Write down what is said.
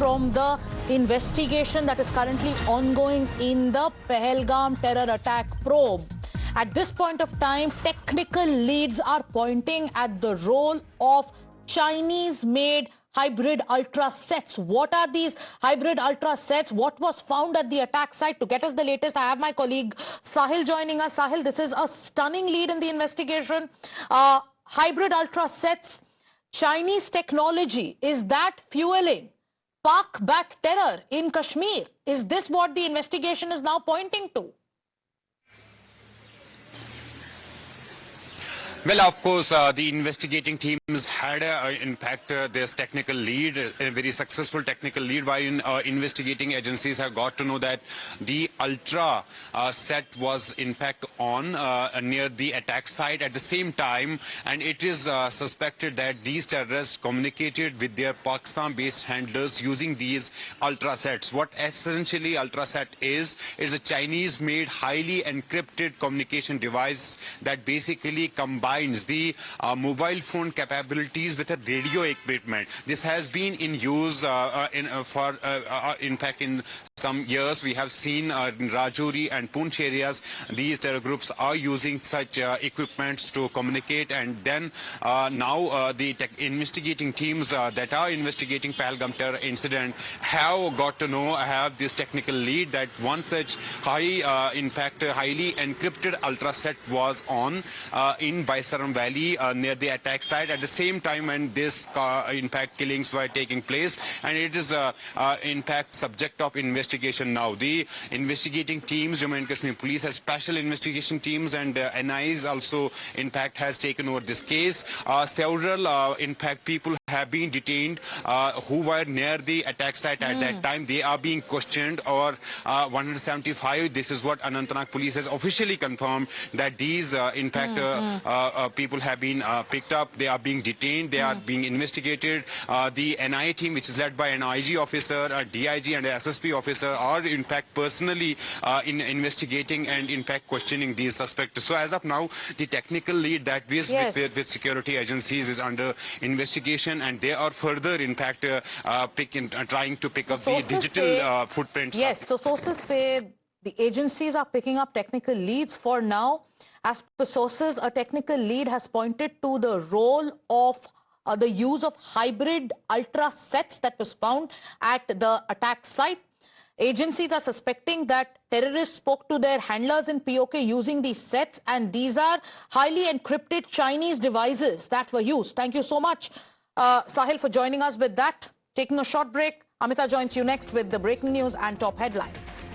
from the investigation that is currently ongoing in the Pahalgam terror attack probe. At this point of time, technical leads are pointing at the role of Chinese-made hybrid ultra sets. What are these hybrid ultra sets? What was found at the attack site? To get us the latest, I have my colleague Sahil joining us. Sahil, this is a stunning lead in the investigation. Hybrid ultra sets, Chinese technology, is that fueling Pak-backed terror in Kashmir? Is this what the investigation is now pointing to? Well, of course, the investigating teams had, in fact, this technical lead, a very successful technical lead, while investigating agencies have got to know that the Ultra set was, in fact, on near the attack site at the same time, and it is suspected that these terrorists communicated with their Pakistan-based handlers using these Ultra sets. What essentially Ultra set is a Chinese-made, highly encrypted communication device that basically combines the mobile phone capabilities with a radio equipment. This has been in use in fact, in some years. We have seen in Rajouri and Poonch areas, these terror groups are using such equipments to communicate, and then now the investigating teams that are investigating Pahalgam terror incident have got to know, have this technical lead that one such in fact, highly encrypted ultra set was on in Baisaram Valley near the attack site at the same time when this in fact killings were taking place, and it is in fact subject of investigation now. The investigating teams, Jammu and Kashmir Police has special investigation teams, and NIS also in fact has taken over this case. Several in fact people have been detained who were near the attack site at that time. They are being questioned, or 175. This is what Anantnag Police has officially confirmed, that these in fact people have been picked up. They are being detained. They are being investigated. The NIA team, which is led by an IG officer, a DIG and an SSP officer, are in fact personally investigating and in fact questioning these suspects. So as of now, the technical lead that is with security agencies is under investigation, and they are further in fact trying to pick up the digital footprints. Yes, so sources say the agencies are picking up technical leads for now. As per sources, a technical lead has pointed to the role of the use of hybrid ultra sets that was found at the attack site. Agencies are suspecting that terrorists spoke to their handlers in POK using these sets, and these are highly encrypted Chinese devices that were used. Thank you so much, Sahil, for joining us with that. Taking a short break, Amita joins you next with the breaking news and top headlines.